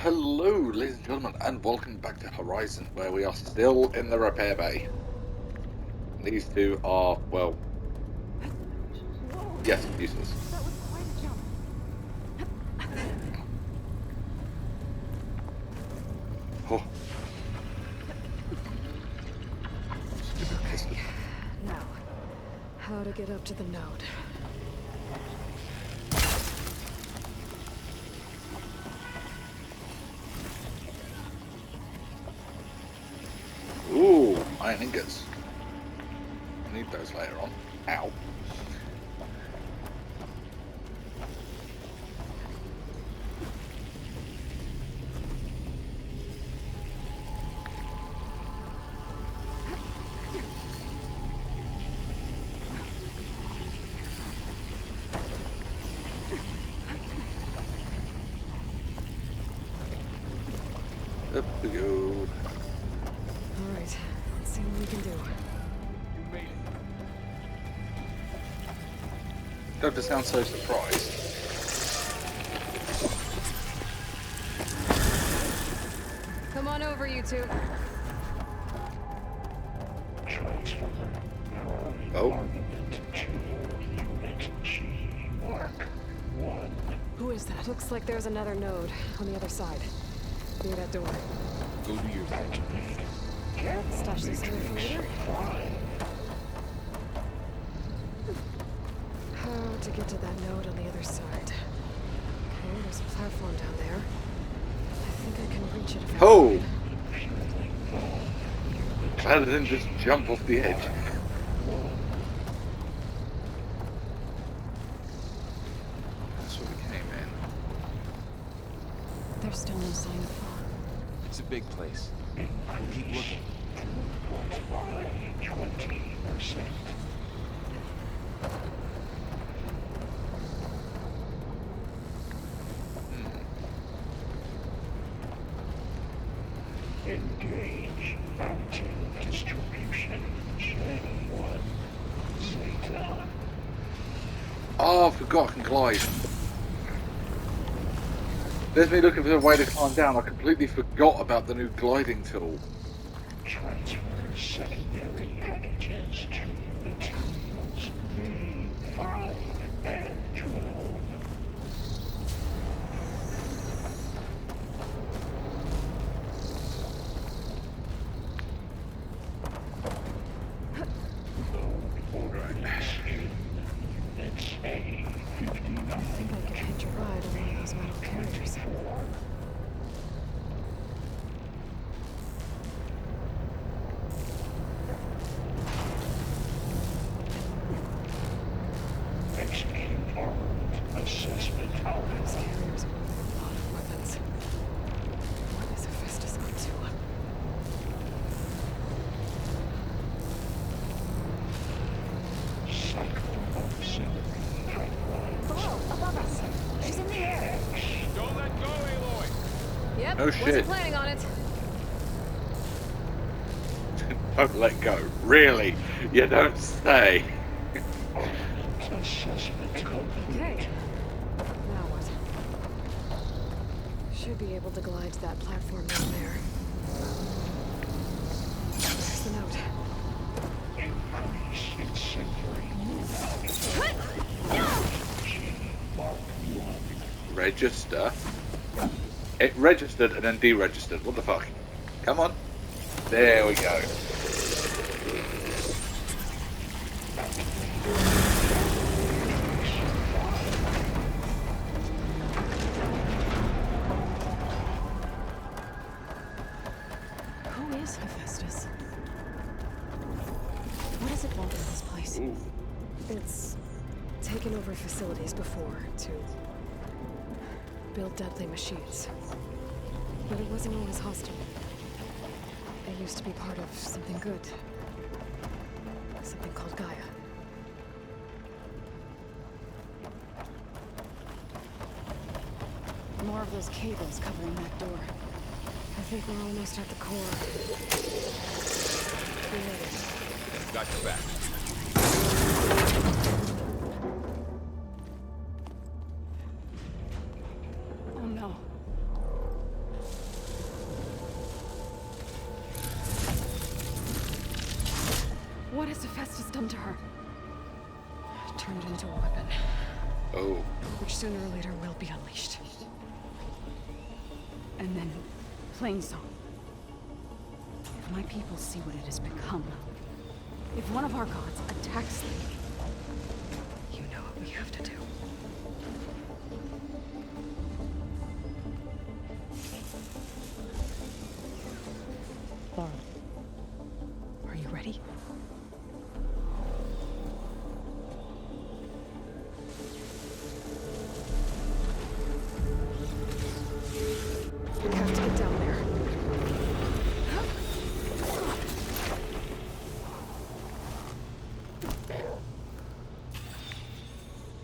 Hello, ladies and gentlemen, and welcome back to Horizon, where we are still in the repair bay. And these two are, well, yes, useless. That was quite a jump. Oh. Stupid piston. Now, how to get up to the node? Ooh, iron ingots. Need those later on. Ow. Up we go. Alright, let's see what we can do. You made it. Don't have to sound so surprised. Come on over, you two. Oh. Who is that? Looks like there's another node on the other side. Near that door. Go do your thing. Stash this away for later. How to get to that node on the other side? Okay, there's a platform down there. I think I can reach it if I Oh! can. Glad I didn't just jump off the edge. That's where we came in. There's still no sign of fog. It's a big place. We'll keep looking. 20%. Engage distribution. Chain 1. Satan. Oh, I forgot I can glide. There's me looking for a way to climb down. I completely forgot about the new gliding tool. Transfer secondary packages to the tools V5 and 12. Units A59. I think I can hitch a ride on one of those metal carriers. Execute armed assessment Those tower. carriers are moving a lot of weapons. What is Hephaestus up to? Cycle auxiliary pipeline. Below, above us. She's in the air. Don't let go, Aloy! Yep, Oh, wasn't shit. planning on it. Don't let go. Really? You don't say. Assessment complete. Okay. Now what? Should be able to glide to that platform down there. There's the note. Increase incendiary Mark 1. Register. It registered and then deregistered. What the fuck? Come on. There we go. Who is Hephaestus? What does it want in this place? Ooh. It's taken over facilities before to build deadly machines. But it wasn't always hostile. It used to be part of something good. Something called GAIA. More of those cables covering that door. I think we're almost at the core. We made it. Got your back. Oh no. guess Hephaestus done to her. Turned into a weapon, Oh, which sooner or later will be unleashed. And then, plain song. If my people see what it has become, if one of our gods attacks them, you know what we have to do. Laura, are you ready? We have to get down there.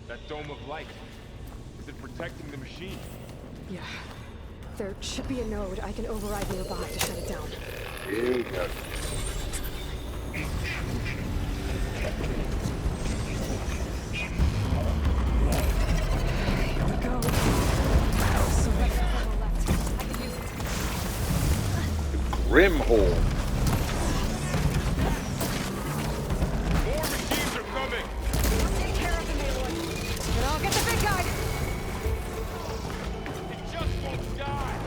That dome of light. Is it protecting the machine? Yeah. There should be a node I can override nearby to shut it down. here we go. Here we go. So left, left. I can use it. Grimhorn. More machines are coming! Take care of him, Aloy. And I'll get the big guy. It just won't die!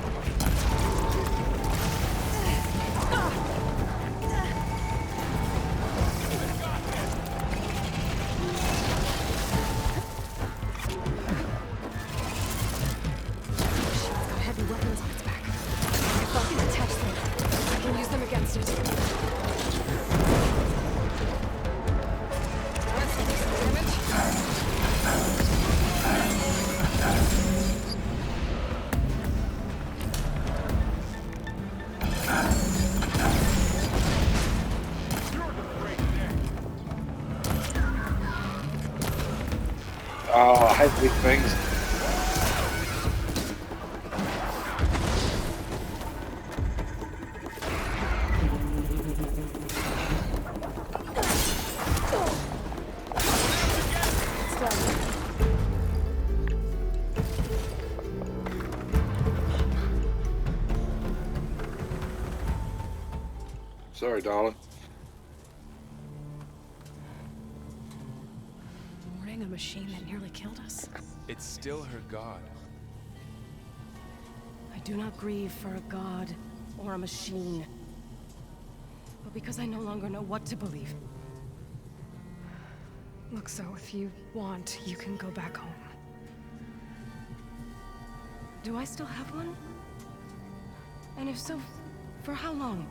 It's got heavy weapons on its back. If I can attach them, I can use them against it. Let's do some damage. You're the great neck! Oh, I hate these things. It's done. Sorry, darling. Mourning a machine that nearly killed us. It's still her god. I do not grieve for a god or a machine, but because I no longer know what to believe. Look, so if you want, you can go back home. Do I still have one? And if so, for how long?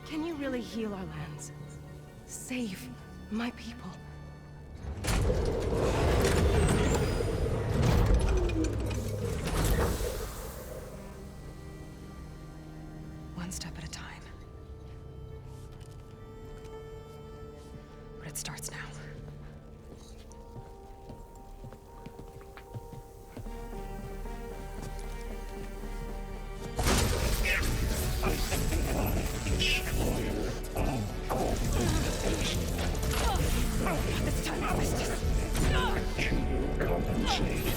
Can you really heal our lands? Save my people? One step at a time. But it starts now. This time I missed it. Compensate.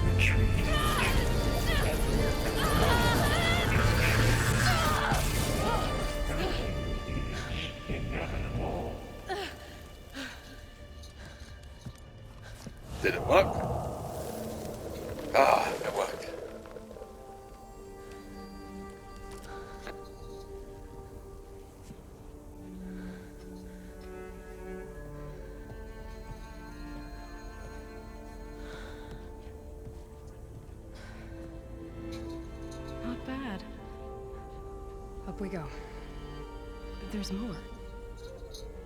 Retreat. Inevitable. Did it work? Ah, it worked. Not bad. Up we go. But there's more.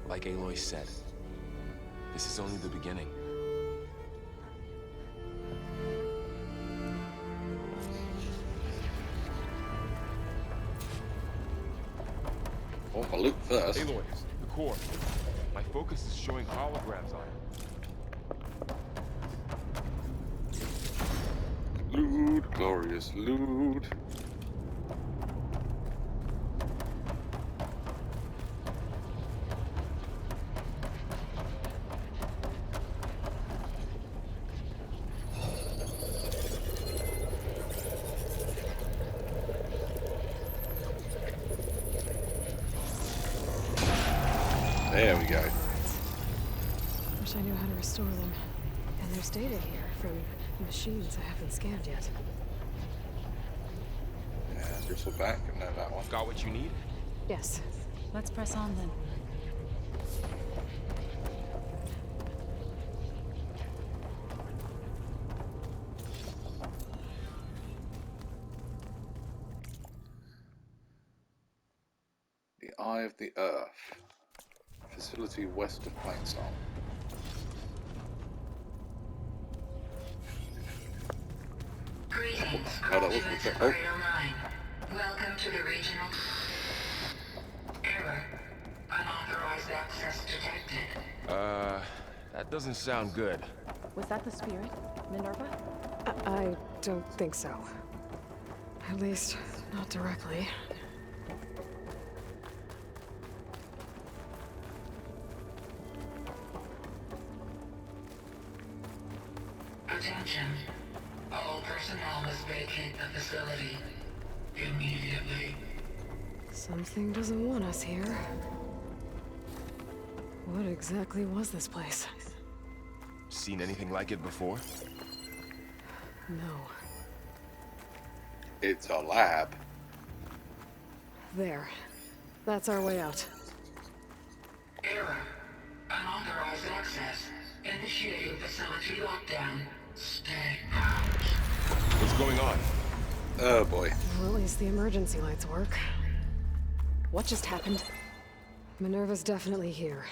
Like Aloy said, this is only the beginning. Want my loot first. Aloy, the core. My focus is showing holograms on it. Loot, glorious loot. go. Parts. Wish I knew how to restore them. And there's data here from machines I haven't scanned yet. Yeah, bristle back, and then that one. Got what you need? Yes. Let's press on then. The Eye of the Earth. Facility west of Plainsong. Greetings, Oh, that call was to the enter check. Corridor 9. Welcome to the regional... Error. Unauthorized access detected. That doesn't sound good. Was that the spirit, Minerva? I don't think so. At least, not directly. Attention. All personnel must vacate the facility. Immediately. Something doesn't want us here. What exactly was this place? Seen anything like it before? No. It's a lab. There. That's our way out. Error. Unauthorized access. Initiating facility lockdown. Stay out. What's going on? Oh boy. Well, at least the emergency lights work. What just happened? Minerva's definitely here.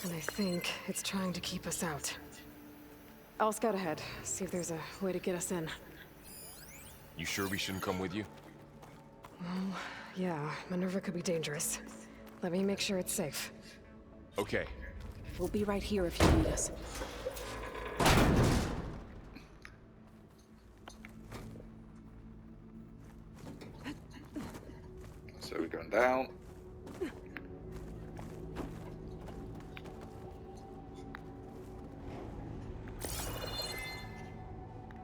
And I think it's trying to keep us out. I'll scout ahead, see if there's a way to get us in. You sure we shouldn't come with you? Well, yeah, Minerva could be dangerous. Let me make sure it's safe. Okay. We'll be right here if you need us. So we're going down.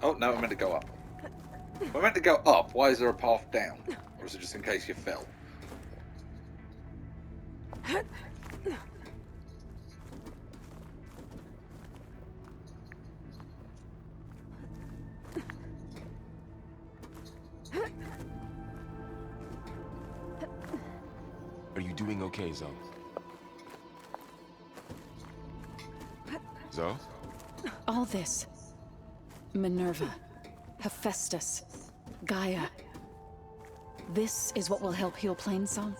Oh, no, we're meant to go up. We're meant to go up. Why is there a path down? Or is it just in case you fell? Are you doing okay, Zoe? Zoe? All this. Minerva. Hephaestus. Gaia. This is what will help heal Plainsong?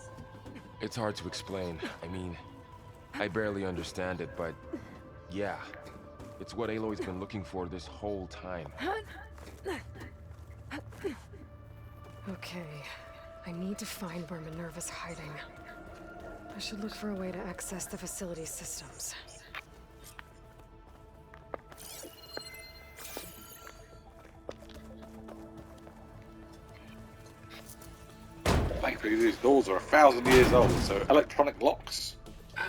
It's hard to explain. I mean, I barely understand it, but yeah. It's what Aloy's been looking for this whole time. Okay. I need to find where Minerva's hiding. I should look for a way to access the facility's systems. Thankfully, these doors are 1,000 years old, so electronic locks.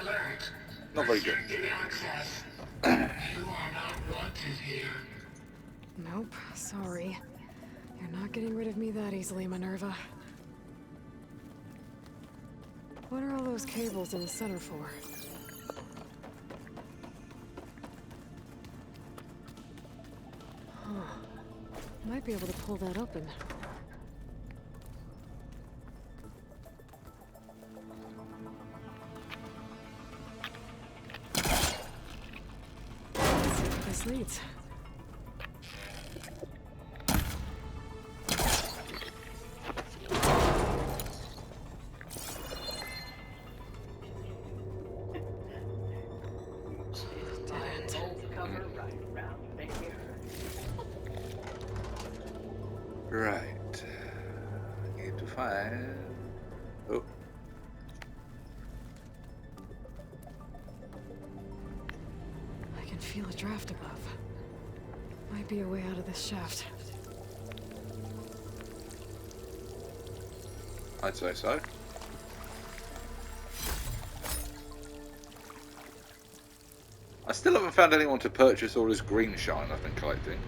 Alert. Not very good. Restricted access. You are not wanted here. Nope, sorry. You're not getting rid of me that easily, Minerva. What are all those cables in the center for? Huh. Might be able to pull that open. Let's see what this leads. Right. Need to find... Oh. I can feel a draft above. Might be a way out of this shaft. I'd say so. I still haven't found anyone to purchase all this green shine I've been collecting.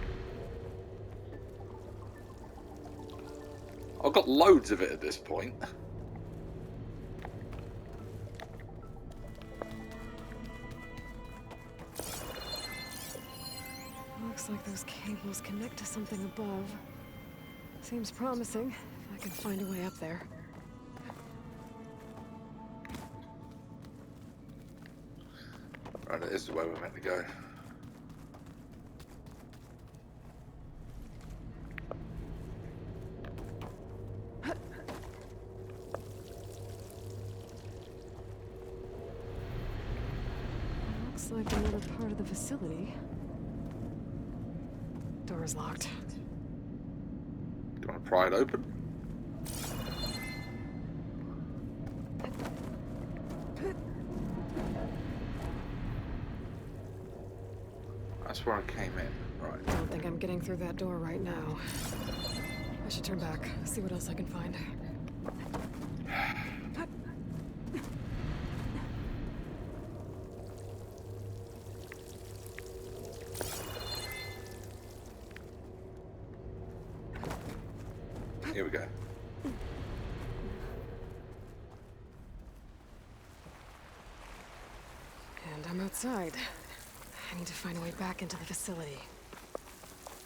I've got loads of it at this point. Looks like those cables connect to something above. Seems promising, if I can find a way up there. Right, this is where we're meant to go. Looks like another part of the facility. Door's locked. Do you want to pry it open? That's where I came in, right. Don't think I'm getting through that door right now. I should turn back, see what else I can find. Here we go. And I'm outside. I need to find a way back into the facility.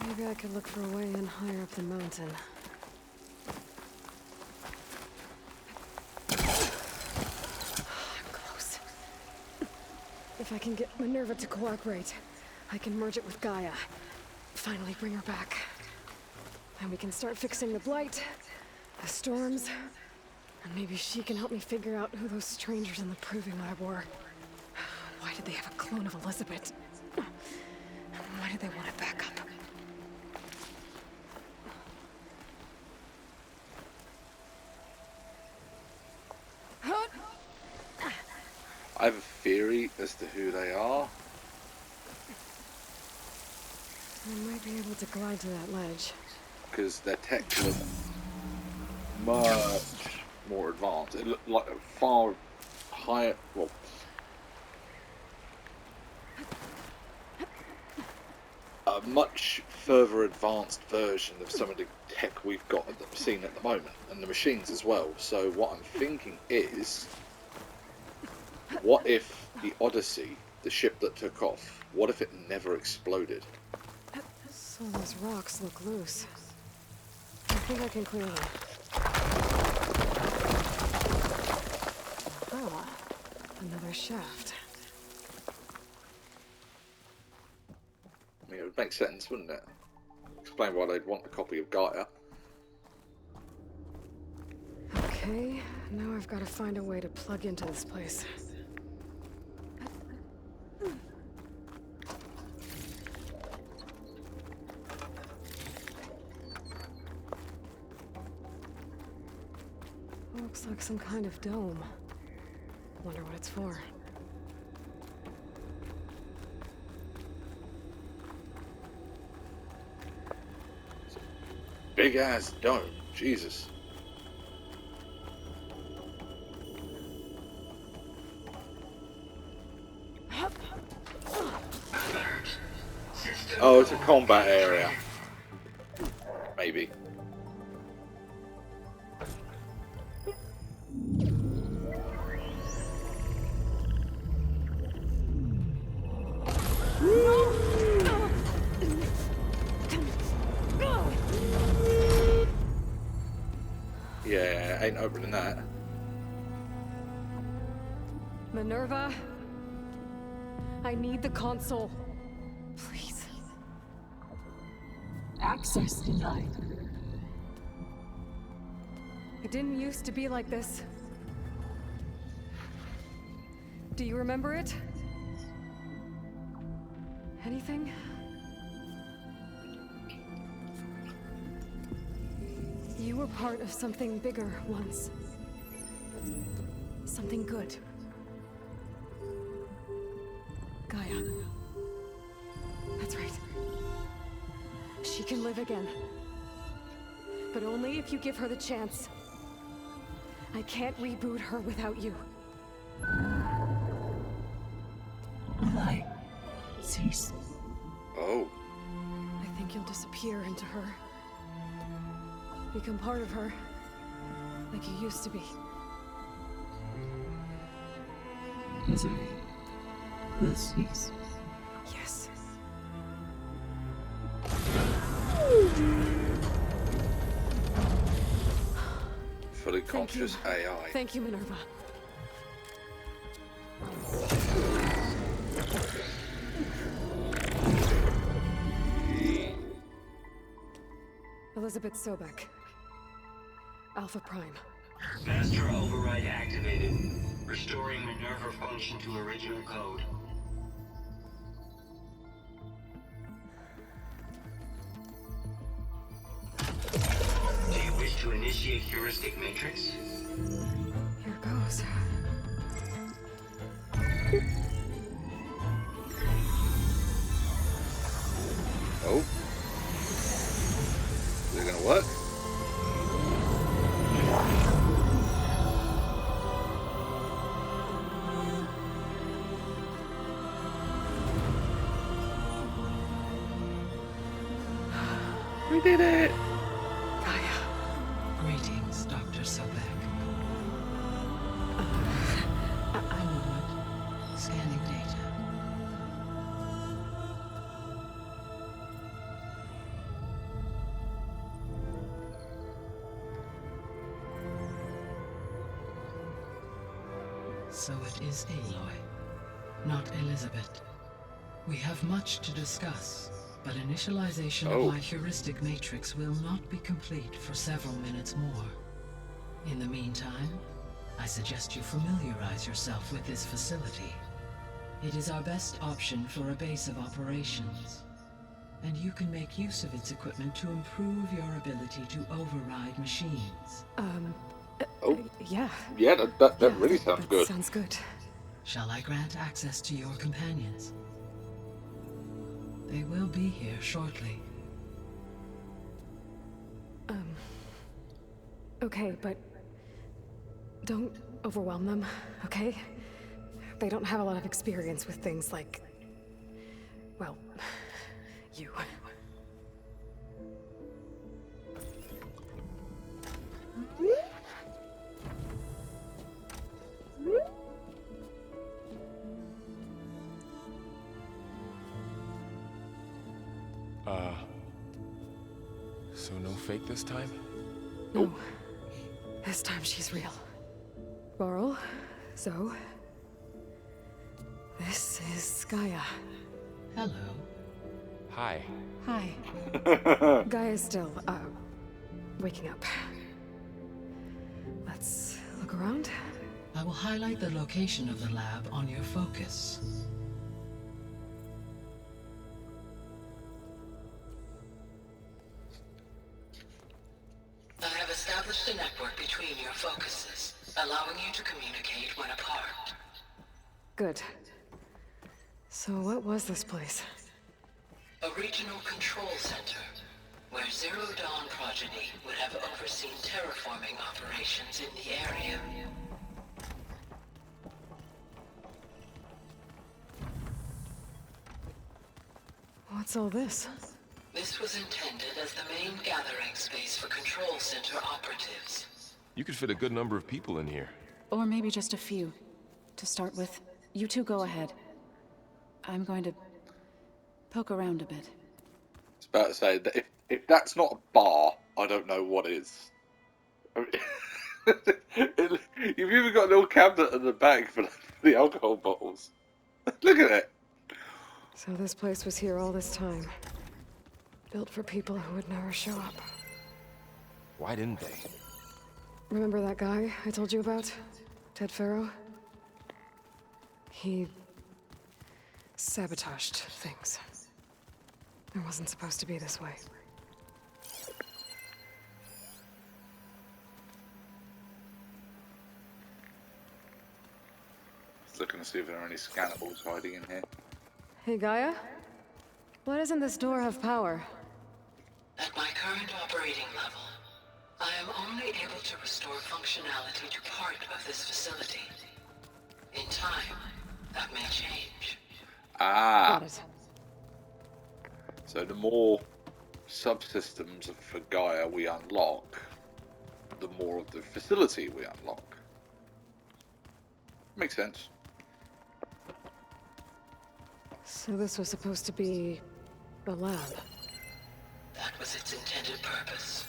Maybe I could look for a way in higher up the mountain. I'm close. If I can get Minerva to cooperate, I can merge it with Gaia. Finally bring her back. And we can start fixing the blight, the storms, and maybe she can help me figure out who those strangers in the proving lab were. Why did they have a clone of Elizabeth? Why did they want it back up? I have a theory as to who they are. I might be able to glide to that ledge. Because their tech looked much more advanced. It looked like a far higher, well, a much further advanced version of some of the tech we've got seen at the moment, and the machines as well. So what I'm thinking is, what if the Odyssey, the ship that took off, what if it never exploded? So those rocks look loose. I think I can clear them. Ah, another shaft. I mean, it would make sense, wouldn't it? Explain why they'd want a copy of Gaia. Okay, now I've got to find a way to plug into this place. Looks like some kind of dome. Wonder what it's for. Big ass dome, Jesus. Oh, it's a combat area. Maybe. Yeah, ain't opening that. Minerva? I need the console. Please. Access denied. It didn't used to be like this. Do you remember it? Anything? You were part of something bigger once. Something good. Gaia. That's right. She can live again. But only if you give her the chance. I can't reboot her without you. I cease. Oh. I think you'll disappear into her. Become part of her. Like you used to be. Misery will cease. Yes. fully conscious AI. Thank you, Minerva. Elizabeth Sobek. Alpha Prime. Master override activated. Restoring Minerva function to original code. Do you wish to initiate heuristic matrix? Here goes. Oh. Is it gonna work? We did it! Gaia. Greetings, Dr. Sobek. One moment. Scanning data. So it is Aloy, not Elizabeth. We have much to discuss, but initialization of my heuristic matrix will not be complete for several minutes more. In the meantime, I suggest you familiarize yourself with this facility. It is our best option for a base of operations, and you can make use of its equipment to improve your ability to override machines. Yeah. Yeah, that really sounds that good. Sounds good. Shall I grant access to your companions? They will be here shortly. Okay, but don't overwhelm them, okay? They don't have a lot of experience with things like, well, you. So no fake this time? No. This time she's real. Laurel, Zoe. This is Gaia. Hello. Hi. Hi. Gaia's still, waking up. Let's look around. I will highlight the location of the lab on your focus. I have established a network between your focuses, allowing you to communicate when apart. Good. So what was this place? A regional control center, where Zero Dawn progeny would have overseen terraforming operations in the area. What's all this? This was intended as the main gathering space for control center operatives. You could fit a good number of people in here. Or maybe just a few. To start with, you two go ahead. I'm going to poke around a bit. I was about to say that if that's not a bar, I don't know what is. I mean, you've even got a little cabinet in the back for the alcohol bottles. Look at it. So this place was here all this time. Built for people who would never show up. Why didn't they? Remember that guy I told you about? Ted Farrow? He sabotaged things. It wasn't supposed to be this way. Just looking to see if there are any scannables hiding in here. Hey, Gaia? Why doesn't this door have power? At my current operating level, I am only able to restore functionality to part of this facility. In time, that may change. Ah. Got it. So the more subsystems for Gaia we unlock, the more of the facility we unlock. Makes sense. So this was supposed to be a lab. That was its intended purpose.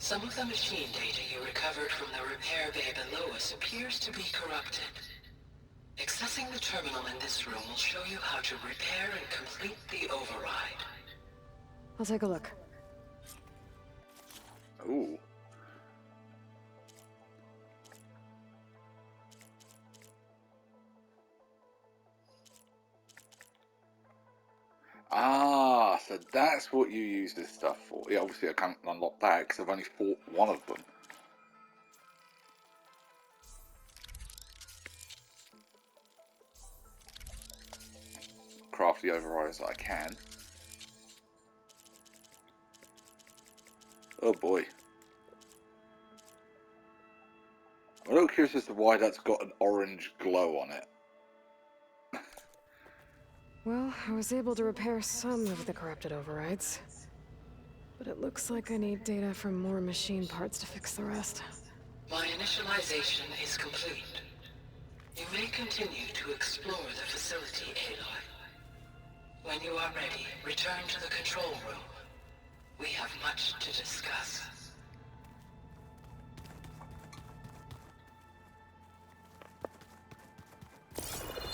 Some of the machine data you recovered from the repair bay below us appears to be corrupted. Accessing the terminal in this room will show you how to repair and complete the override. I'll take a look. Ooh. Ah, so that's what you use this stuff for. Yeah, obviously I can't unlock that because I've only fought one of them. Craft the overrides that I can. Oh boy. I'm a little curious as to why that's got an orange glow on it. Well, I was able to repair some of the corrupted overrides. But it looks like I need data from more machine parts to fix the rest. My initialization is complete. You may continue to explore the facility, Aloy. When you are ready, return to the control room. We have much to discuss.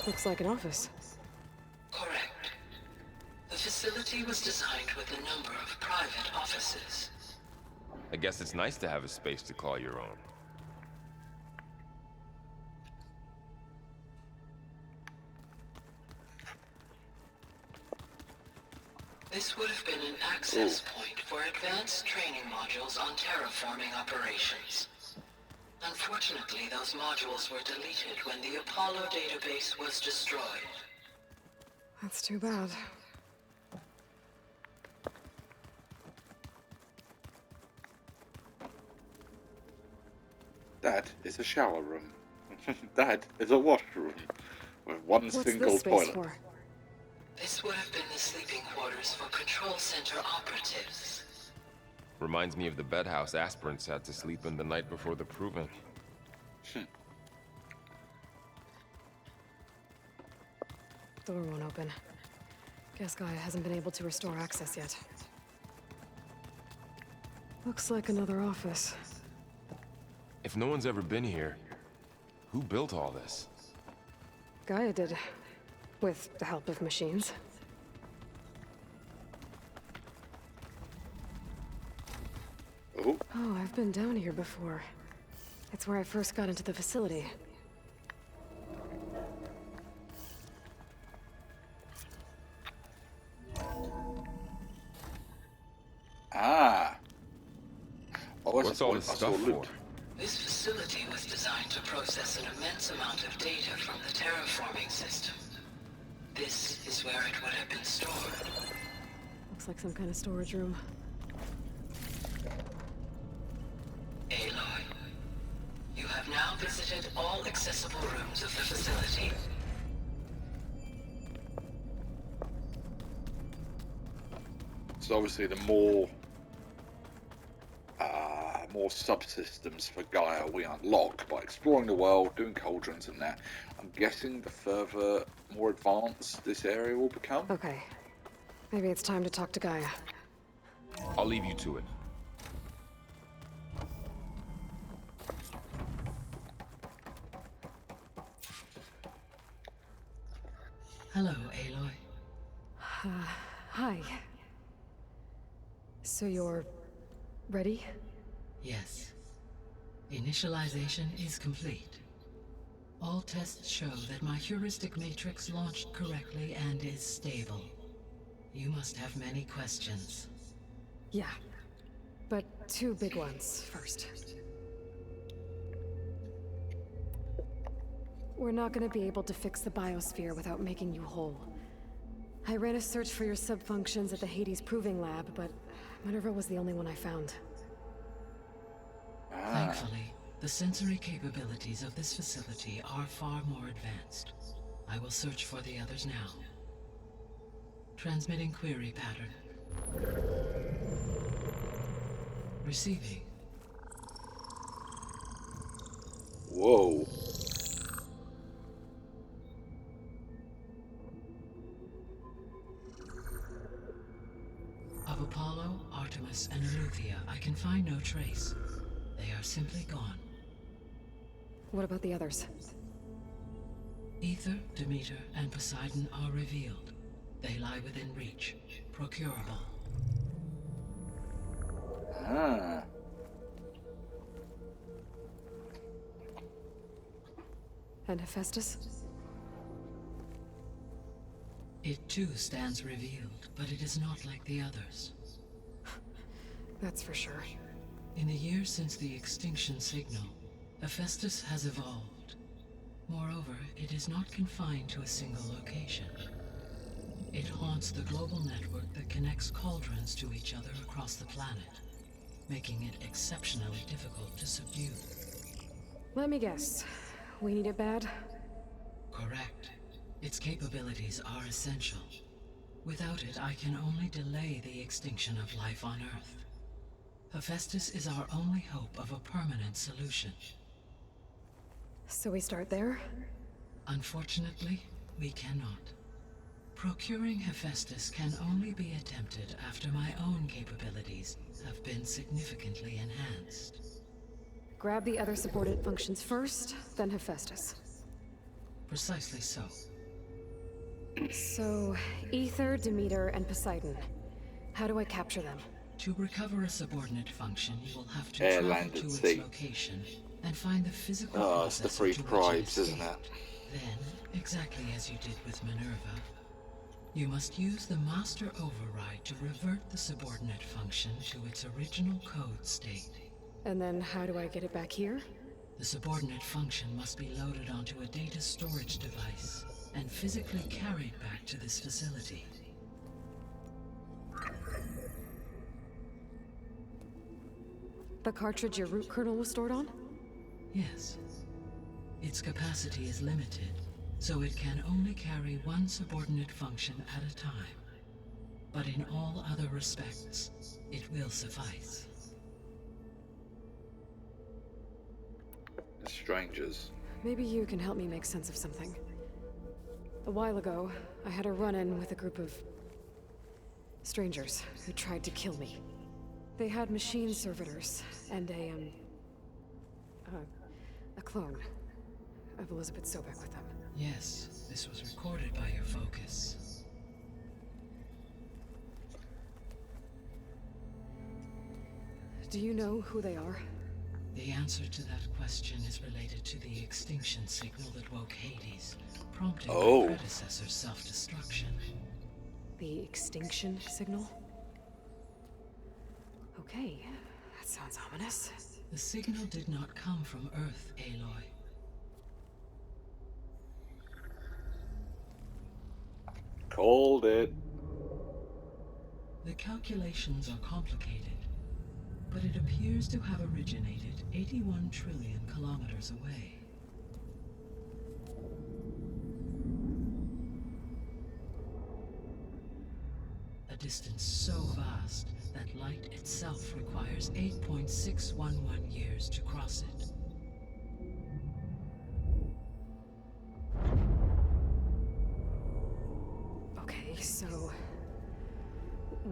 Looks like an office. Correct. The facility was designed with a number of private offices. I guess it's nice to have a space to call your own. This would have been an access point for advanced training modules on terraforming operations. Unfortunately, those modules were deleted when the Apollo database was destroyed. That's too bad. That is a shower room. That is a washroom. With one What's single this space toilet. for? This would have been the sleeping quarters for control center operatives. Reminds me of the bedhouse aspirants had to sleep in the night before the proving. Door won't open. Guess GAIA hasn't been able to restore access yet. Looks like another office. If no one's ever been here, who built all this? GAIA did. With the help of machines. Oh, Oh, I've been down here before. It's where I first got into the facility. ah. Oh, What's all this stuff for? This facility was designed to process an immense amount of data from the terraforming system. This is where it would have been stored. Looks like some kind of storage room. Aloy, you have now visited all accessible rooms of the facility. So obviously the more subsystems for Gaia we unlock by exploring the world, doing cauldrons and that. I'm guessing the further, more advanced this area will become. Okay. Maybe it's time to talk to GAIA. I'll leave you to it. Hello, Aloy. Hi. So you're... ready? Yes. Initialization is complete. All tests show that my heuristic matrix launched correctly and is stable. You must have many questions. Yeah. But two big ones first. We're not gonna be able to fix the biosphere without making you whole. I ran a search for your subfunctions at the Hades Proving Lab, but Minerva was the only one I found. Thankfully, the sensory capabilities of this facility are far more advanced. I will search for the others now. Transmitting query pattern. Receiving. Whoa. Of Apollo, our Artemis and Eleuthia, I can find no trace. They are simply gone. What about the others? Ether, Demeter, and Poseidon are revealed. They lie within reach, procurable. Ah. And Hephaestus? It too stands revealed, but it is not like the others. That's for sure. In the years since the extinction signal, Hephaestus has evolved. Moreover, it is not confined to a single location. It haunts the global network that connects cauldrons to each other across the planet, making it exceptionally difficult to subdue. Let me guess. We need it bad? Correct. Its capabilities are essential. Without it, I can only delay the extinction of life on Earth. Hephaestus is our only hope of a permanent solution. So we start there? Unfortunately, we cannot. Procuring Hephaestus can only be attempted after my own capabilities have been significantly enhanced. Grab the other subordinate functions first, then Hephaestus. Precisely so. So, Ether, Demeter, and Poseidon. How do I capture them? To recover a subordinate function, you will have to Air, travel land, to and its sea. location and find the physical Oh, it's the processor three to which tribes, it isn't it? Then, exactly as you did with Minerva, you must use the master override to revert the subordinate function to its original code state. And then how do I get it back here? The subordinate function must be loaded onto a data storage device and physically carried back to this facility. The cartridge your root kernel was stored on? Yes. Its capacity is limited, so it can only carry one subordinate function at a time. But in all other respects, it will suffice. Strangers. Maybe you can help me make sense of something. A while ago, I had a run-in with a group of strangers who tried to kill me. They had machine servitors and a clone of Elizabeth Sobek with them. Yes, this was recorded by your focus. Do you know who they are? The answer to that question is related to the extinction signal that woke Hades, prompting my predecessor's self-destruction. The extinction signal? Okay, that sounds ominous. The signal did not come from Earth, Aloy. Called it. The calculations are complicated, but it appears to have originated 81 trillion kilometers away. A distance so vast that light itself requires 8.611 years to cross it. Okay, so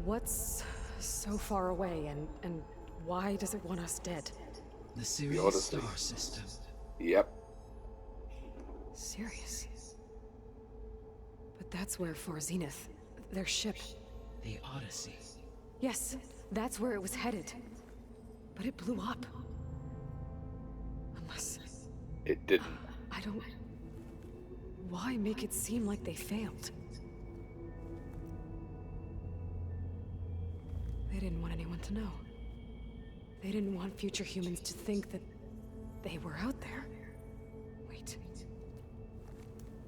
what's so far away and why does it want us dead? The Sirius star system. Yep. Sirius? But that's where Far Zenith, their ship. The Odyssey. Yes, that's where it was headed. But it blew up. Unless... It didn't. I don't... Why make it seem like they failed? They didn't want anyone to know. They didn't want future humans to think that they were out there. Wait.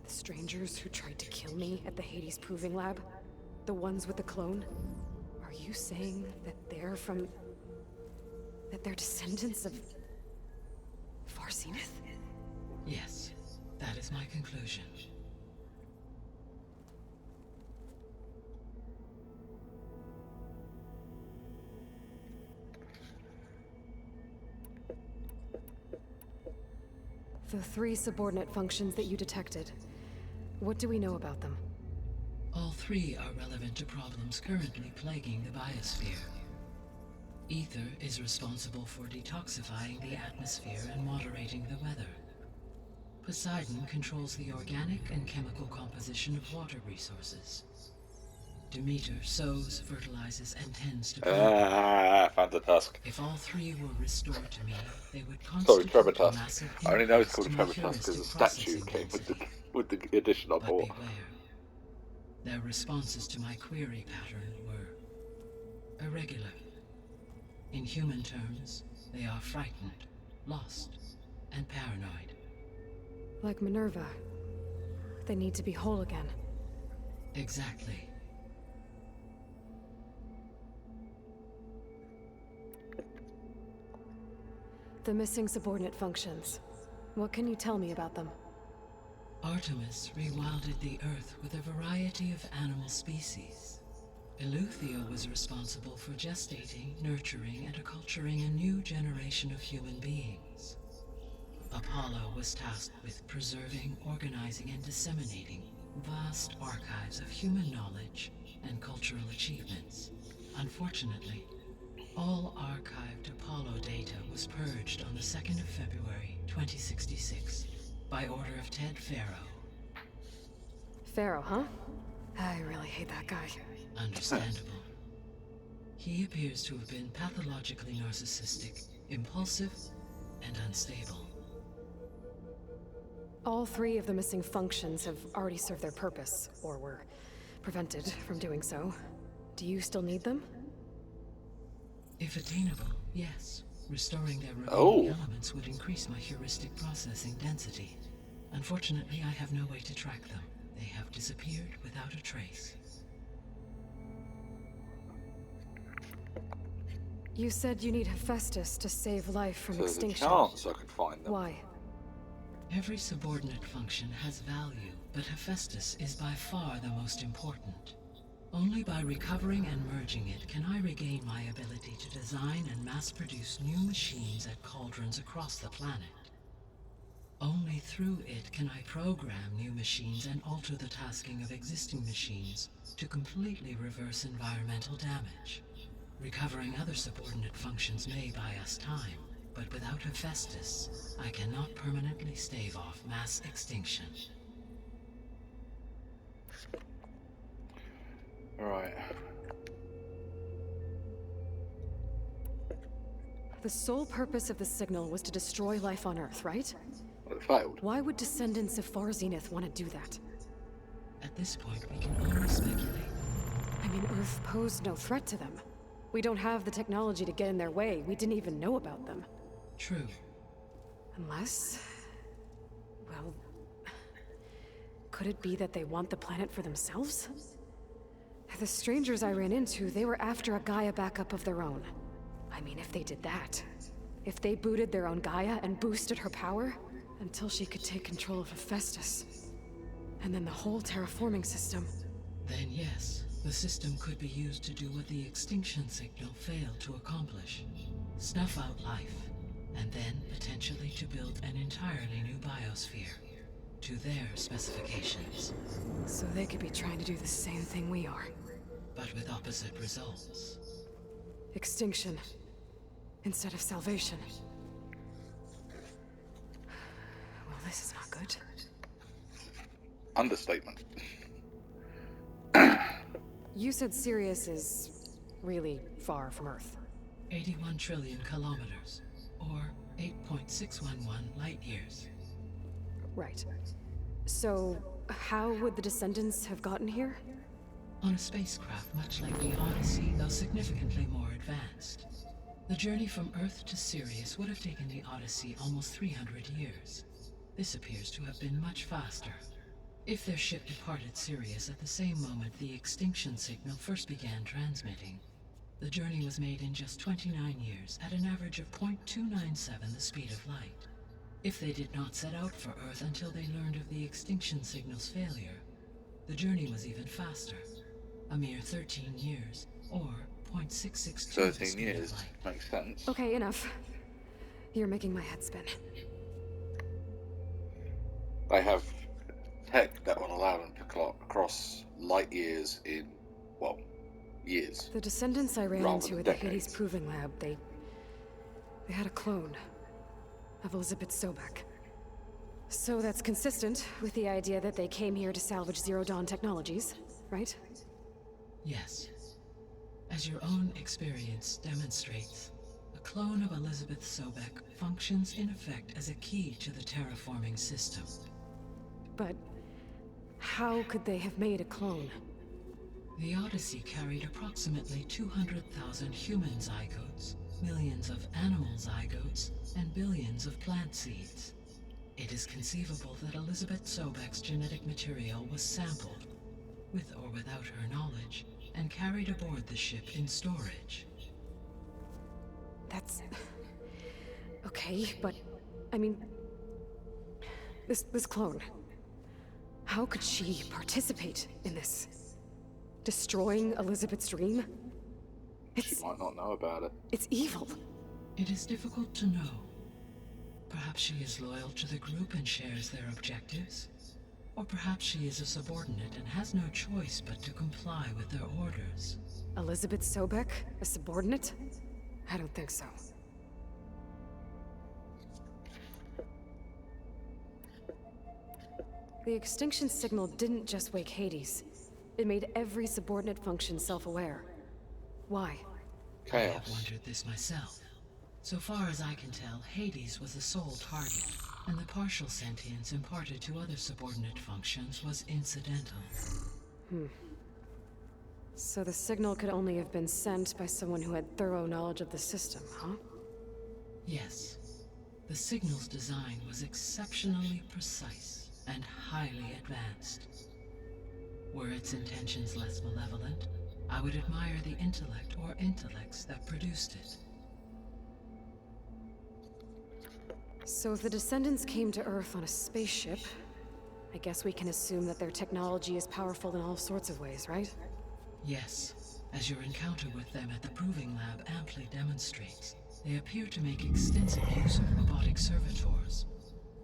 The strangers who tried to kill me at the Hades Proving Lab? The ones with the clone? Are you saying that they're from... that they're descendants of... Far Zenith? Yes, that is my conclusion. The 3 subordinate functions that you detected. What do we know about them? All 3 are relevant to problems currently plaguing the biosphere. Ether is responsible for detoxifying the atmosphere and moderating the weather. Poseidon controls the organic and chemical composition of water resources. Demeter sows, fertilizes, and tends to plant. Found the tusk. If all three were restored to me, they would Sorry, constitute Trevor a Tusk. massive I only know it's increase called to my Trevor Tusk because heuristic the statue processing came density. with the edition I But bought. beware. Their responses to my query pattern were irregular. In human terms, they are frightened, lost, and paranoid. Like Minerva. They need to be whole again. Exactly. The missing subordinate functions. What can you tell me about them? Artemis rewilded the Earth with a variety of animal species. Eleuthia was responsible for gestating, nurturing, and acculturating a new generation of human beings. Apollo was tasked with preserving, organizing, and disseminating vast archives of human knowledge and cultural achievements. Unfortunately, all archived Apollo data was purged on the 2nd of February, 2066, by order of Ted Faro. Pharaoh, huh? I really hate that guy. Understandable. He appears to have been pathologically narcissistic, impulsive, and unstable. All three of the missing functions have already served their purpose, or were prevented from doing so. Do you still need them? If attainable, yes. Restoring their remaining elements would increase my heuristic processing density. Unfortunately, I have no way to track them. They have disappeared without a trace. You said you need Hephaestus to save life from So there's a extinction. chance I could find them. Why? Every subordinate function has value, but Hephaestus is by far the most important. Only by recovering and merging it can I regain my ability to design and mass-produce new machines at cauldrons across the planet. Only through it can I program new machines and alter the tasking of existing machines to completely reverse environmental damage. Recovering other subordinate functions may buy us time, but without Hephaestus, I cannot permanently stave off mass extinction. Right. The sole purpose of the signal was to destroy life on Earth, right? Well, it failed. Why would descendants of Far Zenith want to do that? At this point, we can only speculate. I mean, Earth posed no threat to them. We don't have the technology to get in their way. We didn't even know about them. True. Unless... well... could it be that they want the planet for themselves? The strangers I ran into, they were after a Gaia backup of their own. I mean, if they did that... if they booted their own Gaia and boosted her power... until she could take control of Hephaestus. And then the whole terraforming system. Then yes, the system could be used to do what the extinction signal failed to accomplish. Snuff out life, and then potentially to build an entirely new biosphere. To their specifications. So they could be trying to do the same thing we are. But with opposite results. Extinction. Instead of salvation. Well, this is not good. Understatement. You said Sirius is really far from Earth. 81 trillion kilometers, or 8.611 light years. Right. So, how would the descendants have gotten here? On a spacecraft much like the Odyssey, though significantly more advanced. The journey from Earth to Sirius would have taken the Odyssey almost 300 years. This appears to have been much faster. If their ship departed Sirius at the same moment the extinction signal first began transmitting, the journey was made in just 29 years at an average of 0.297 the speed of light. If they did not set out for Earth until they learned of the extinction signal's failure, the journey was even faster. A mere 13 years, or 0.662 the 13 speed years. of light. Makes sense. Okay, enough. You're making my head spin. They have tech that will allow them to cross light years in, well, years. The descendants I ran Rather into than at the Hades decades. Proving Lab, they had a clone of Elizabeth Sobek. So that's consistent with the idea that they came here to salvage Zero Dawn technologies, right? Yes. As your own experience demonstrates, a clone of Elizabeth Sobek functions in effect as a key to the terraforming system. But how could they have made a clone? The Odyssey carried approximately 200,000 human zygotes, millions of animal zygotes, and billions of plant seeds. It is conceivable that Elizabeth Sobek's genetic material was sampled, with or without her knowledge, and carried aboard the ship in storage. That's... okay, but... I mean... This clone... How could she participate in this? Destroying Elizabeth's dream? She might not know about it. It's evil. It is difficult to know. Perhaps she is loyal to the group and shares their objectives. Or perhaps she is a subordinate and has no choice but to comply with their orders. Elizabeth Sobek? A subordinate? I don't think so. The extinction signal didn't just wake Hades. It made every subordinate function self-aware. Why? I have Chaos. wondered this myself. So far as I can tell, Hades was the sole target, and the partial sentience imparted to other subordinate functions was incidental. So the signal could only have been sent by someone who had thorough knowledge of the system, huh? Yes. The signal's design was exceptionally precise and highly advanced. Were its intentions less malevolent, I would admire the intellect or intellects that produced it. So if the descendants came to Earth on a spaceship, I guess we can assume that their technology is powerful in all sorts of ways, right? Yes, as your encounter with them at the Proving Lab amply demonstrates, they appear to make extensive use of robotic servitors.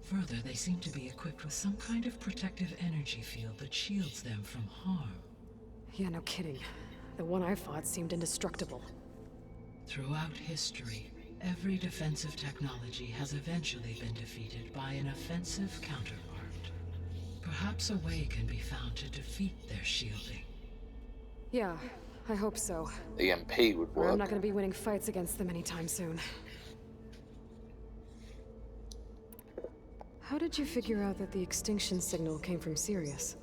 Further, they seem to be equipped with some kind of protective energy field that shields them from harm. Yeah, no kidding. The one I fought seemed indestructible. Throughout history, every defensive technology has eventually been defeated by an offensive counterpart. Perhaps a way can be found to defeat their shielding. Yeah, I hope so. The MP would Or I'm work. not gonna be winning fights against them anytime soon. How did you figure out that the extinction signal came from Sirius?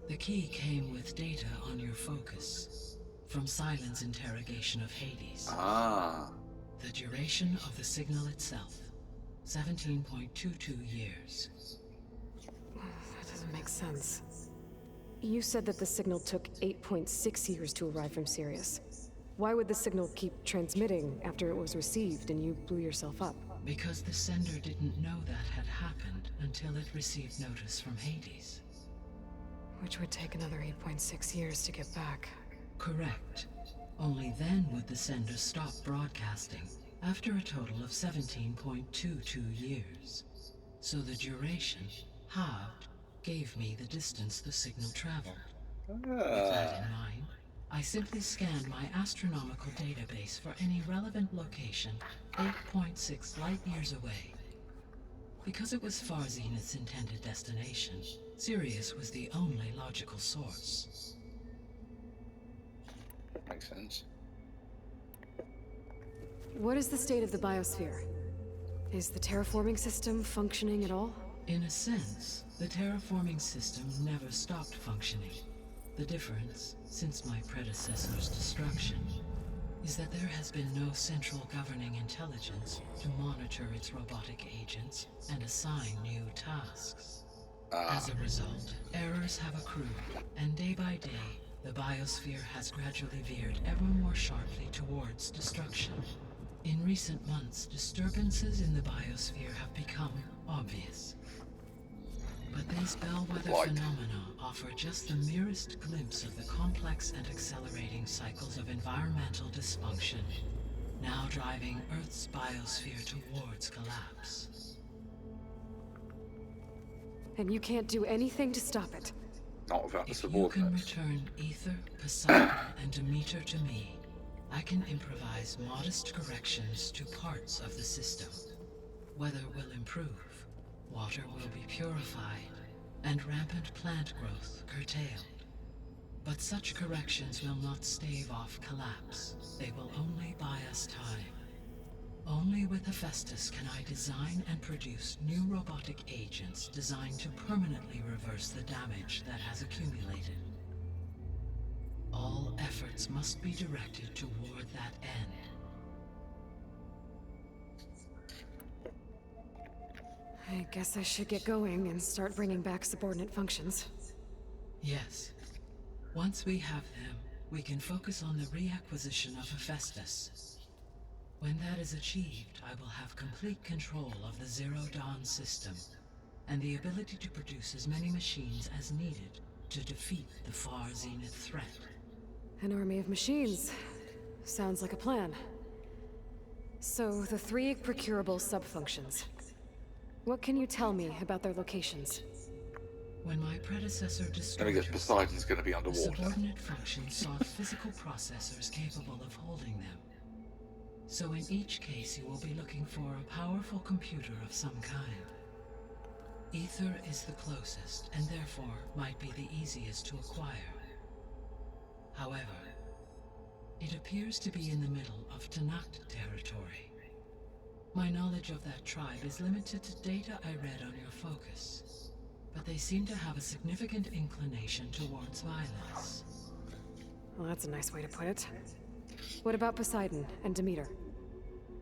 The key came with data on your focus, from Silent's interrogation of Hades. Ah. The duration of the signal itself, 17.22 years. That doesn't make sense. You said that the signal took 8.6 years to arrive from Sirius. Why would the signal keep transmitting after it was received and you blew yourself up? Because the sender didn't know that had happened until it received notice from Hades. Which would take another 8.6 years to get back. Correct. Only then would the sender stop broadcasting, after a total of 17.22 years. So the duration, halved, gave me the distance the signal traveled. With that in mind, I simply scanned my astronomical database for any relevant location 8.6 light-years away. Because it was far Zenith's intended destination, Sirius was the only logical source. Makes sense. What is the state of the biosphere? Is the terraforming system functioning at all? In a sense, the terraforming system never stopped functioning. The difference, since my predecessor's destruction, is that there has been no central governing intelligence to monitor its robotic agents and assign new tasks. As a result, errors have accrued, and day by day, the biosphere has gradually veered ever more sharply towards destruction. In recent months, disturbances in the biosphere have become obvious. But these bellwether phenomena offer just the merest glimpse of the complex and accelerating cycles of environmental dysfunction, now driving Earth's biosphere towards collapse. And you can't do anything to stop it? Not without the If you can subordinates. return Ether, Poseidon, and Demeter to me, I can improvise modest corrections to parts of the system. Weather will improve, water will be purified, and rampant plant growth curtailed. But such corrections will not stave off collapse. They will only buy us time. Only with Hephaestus can I design and produce new robotic agents designed to permanently reverse the damage that has accumulated. All efforts must be directed toward that end. I guess I should get going and start bringing back subordinate functions. Yes. Once we have them, we can focus on the reacquisition of Hephaestus. When that is achieved, I will have complete control of the Zero Dawn system, and the ability to produce as many machines as needed to defeat the Far Zenith threat. An army of machines. Sounds like a plan. So, the 3 procurable sub-functions. What can you tell me about their locations? When my predecessor I destroyed guess her Poseidon's going to be the underwater. subordinate functions sought physical processors capable of holding them. So in each case you will be looking for a powerful computer of some kind. Ether is the closest, and therefore might be the easiest to acquire. However, it appears to be in the middle of Tanakh territory. My knowledge of that tribe is limited to data I read on your focus, but they seem to have a significant inclination towards violence. Well, that's a nice way to put it. What about Poseidon and Demeter?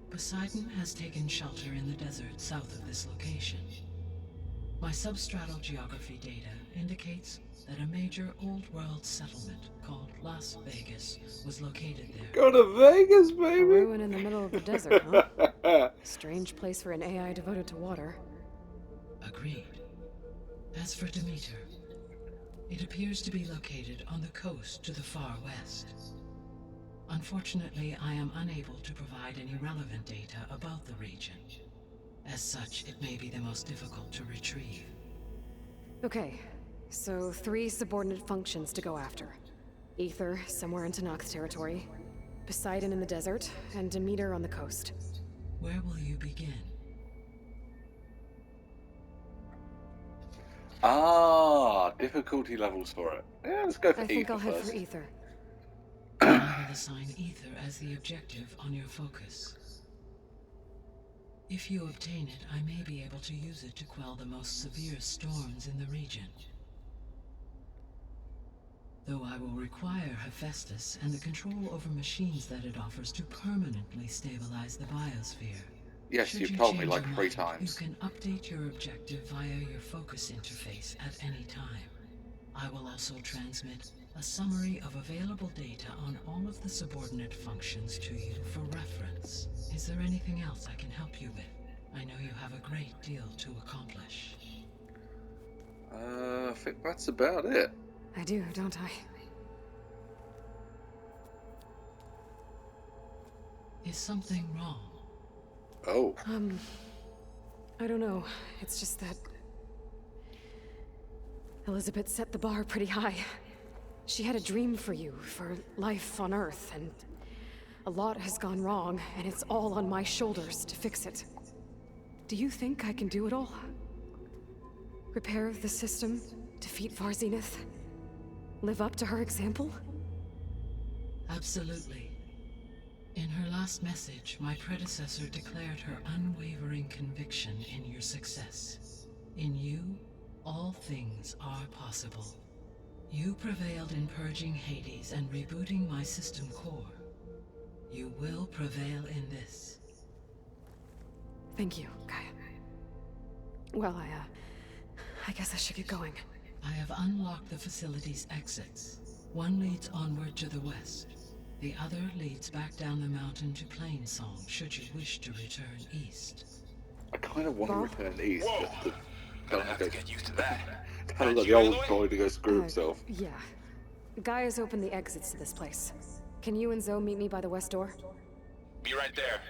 Poseidon has taken shelter in the desert south of this location. My substratal geography data indicates that a major old-world settlement called Las Vegas was located there. Go to Vegas, A baby! ruin in the middle of the desert, huh? Strange place for an AI devoted to water. Agreed. As for Demeter, it appears to be located on the coast to the far west. Unfortunately, I am unable to provide any relevant data about the region. As such, it may be the most difficult to retrieve. Okay, so 3 subordinate functions to go after. Ether, somewhere in Tanakh territory. Poseidon in the desert, and Demeter on the coast. Where will you begin? Difficulty levels for it. Yeah, let's go for I think Ether I'll head first. for Ether. I will assign Ether as the objective on your focus. If you obtain it, I may be able to use it to quell the most severe storms in the region. Though I will require Hephaestus and the control over machines that it offers to permanently stabilize the biosphere. Yes, Should you've you told me change like your 3 mind, times. You can update your objective via your focus interface at any time. I will also transmit a summary of available data on all of the subordinate functions to you for reference. Is there anything else I can help you with? I know you have a great deal to accomplish. I think that's about it. I do, don't I? Is something wrong? Oh. I don't know. It's just that Elizabeth set the bar pretty high. She had a dream for you, for life on Earth, and a lot has gone wrong, and it's all on my shoulders to fix it. Do you think I can do it all? Repair the system, defeat Far Zenith, live up to her example? Absolutely. In her last message, my predecessor declared her unwavering conviction in your success. In you, all things are possible. You prevailed in purging Hades and rebooting my system core. You will prevail in this. Thank you, Gaia. Well, I guess I should get going. I have unlocked the facility's exits. One leads onward to the west. The other leads back down the mountain to Plainsong, should you wish to return east. I kind of want to return east, just to Gonna have to get used to that. kind of let the old boy to go screw Uh, himself. Yeah. Gaia's opened the exits to this place. Can you and Zoe meet me by the west door? Be right there.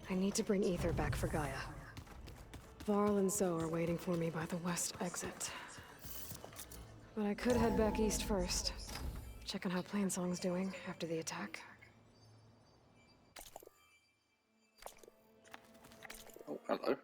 I need to bring Ether back for Gaia. Varl and Zoe are waiting for me by the west exit. But I could head back east first. Check on how Plainsong's doing after the attack. Oh, hello.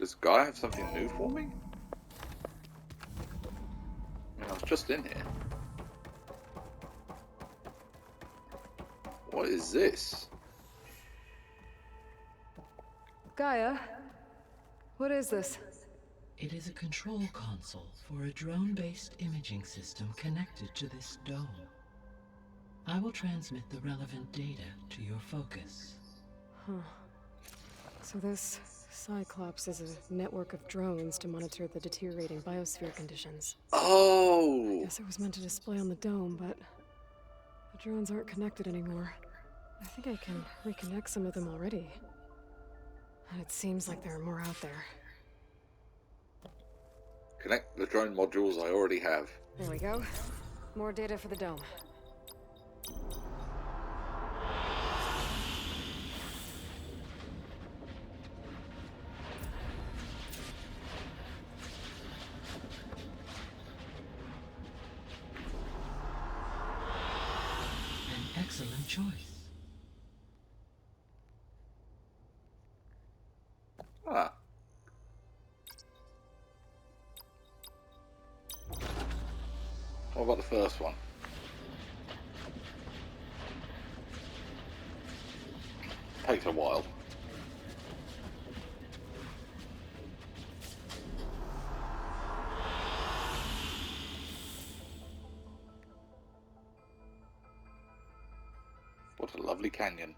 Does Guy have something new for me? I mean, I was just in here. What is this? Gaia? What is this? It is a control console for a drone-based imaging system connected to this dome. I will transmit the relevant data to your focus. Huh. So this Cyclops is a network of drones to monitor the deteriorating biosphere conditions. Oh! I guess it was meant to display on the dome, but the drones aren't connected anymore. I think I can reconnect some of them already. And it seems like there are more out there. Connect the drone modules I already have. There we go. More data for the dome. An excellent choice. Ah. What about the first one? Takes a while. What a lovely canyon.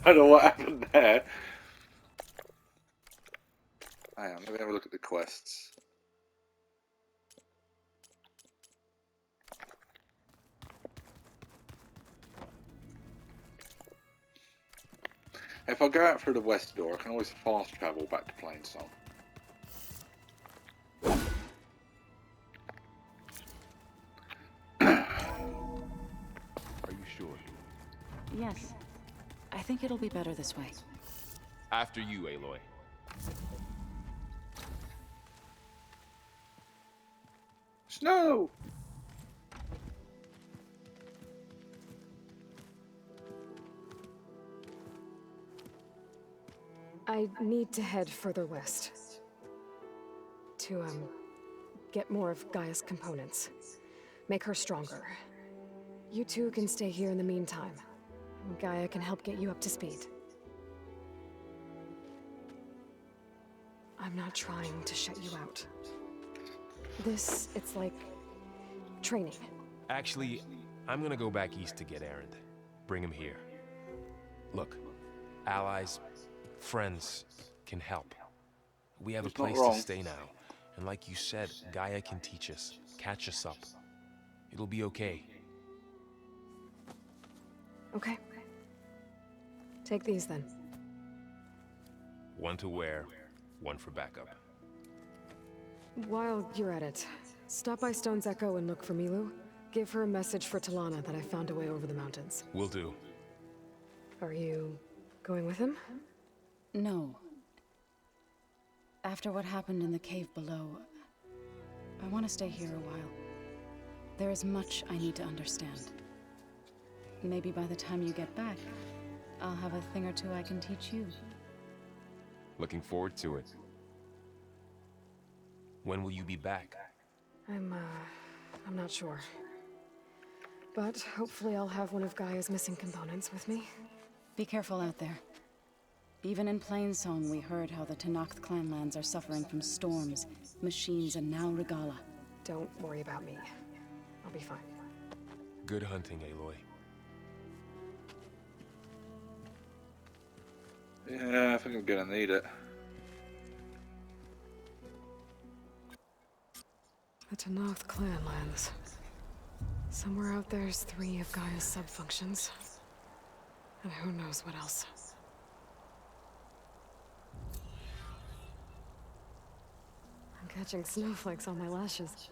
I don't know what happened there. Hang on, let me have a look at the quests. If I go out through the west door, I can always fast travel back to Plainsong. Are you sure? Yes. I think it'll be better this way. After you, Aloy. Snow! I need to head further west. To, get more of Gaia's components. Make her stronger. You two can stay here in the meantime. Gaia can help get you up to speed. I'm not trying to shut you out. It's like training. Actually, I'm gonna go back east to get Erend. Bring him here. Look, allies, friends can help. We have a place to stay now. And like you said, Gaia can teach us, catch us up. It'll be okay. Okay. Take these then. One to wear, one for backup. While you're at it, stop by Stone's Echo and look for Milu. Give her a message for Talana that I found a way over the mountains. Will do. Are you going with him? No. After what happened in the cave below, I want to stay here a while. There is much I need to understand. Maybe by the time you get back, I'll have a thing or two I can teach you. Looking forward to it. When will you be back? I'm not sure. But hopefully I'll have one of Gaia's missing components with me. Be careful out there. Even in Plainsong, we heard how the Tenakth clanlands are suffering from storms, machines, and now Regala. Don't worry about me. I'll be fine. Good hunting, Aloy. Yeah, I think I'm gonna need it. The Tanoth clan lands. Somewhere out there's 3 of Gaia's subfunctions. And who knows what else. I'm catching snowflakes on my lashes.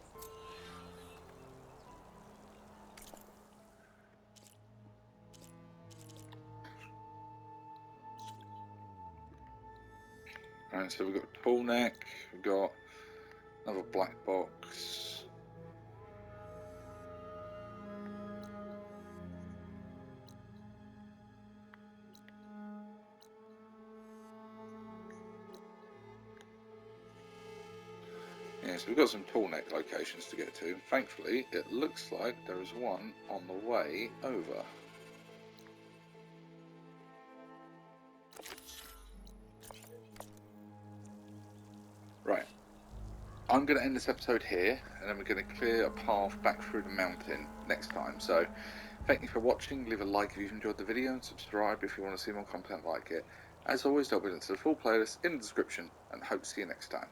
Right, so we've got tall neck, we've got another black box. Yeah, so we've got some tall neck locations to get to. Thankfully, it looks like there is one on the way over. Right. I'm going to end this episode here, and then we're going to clear a path back through the mountain next time. So, thank you for watching. Leave a like if you've enjoyed the video, and subscribe if you want to see more content like it. As always, there'll be links to the full playlist in the description, and hope to see you next time.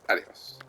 Adios.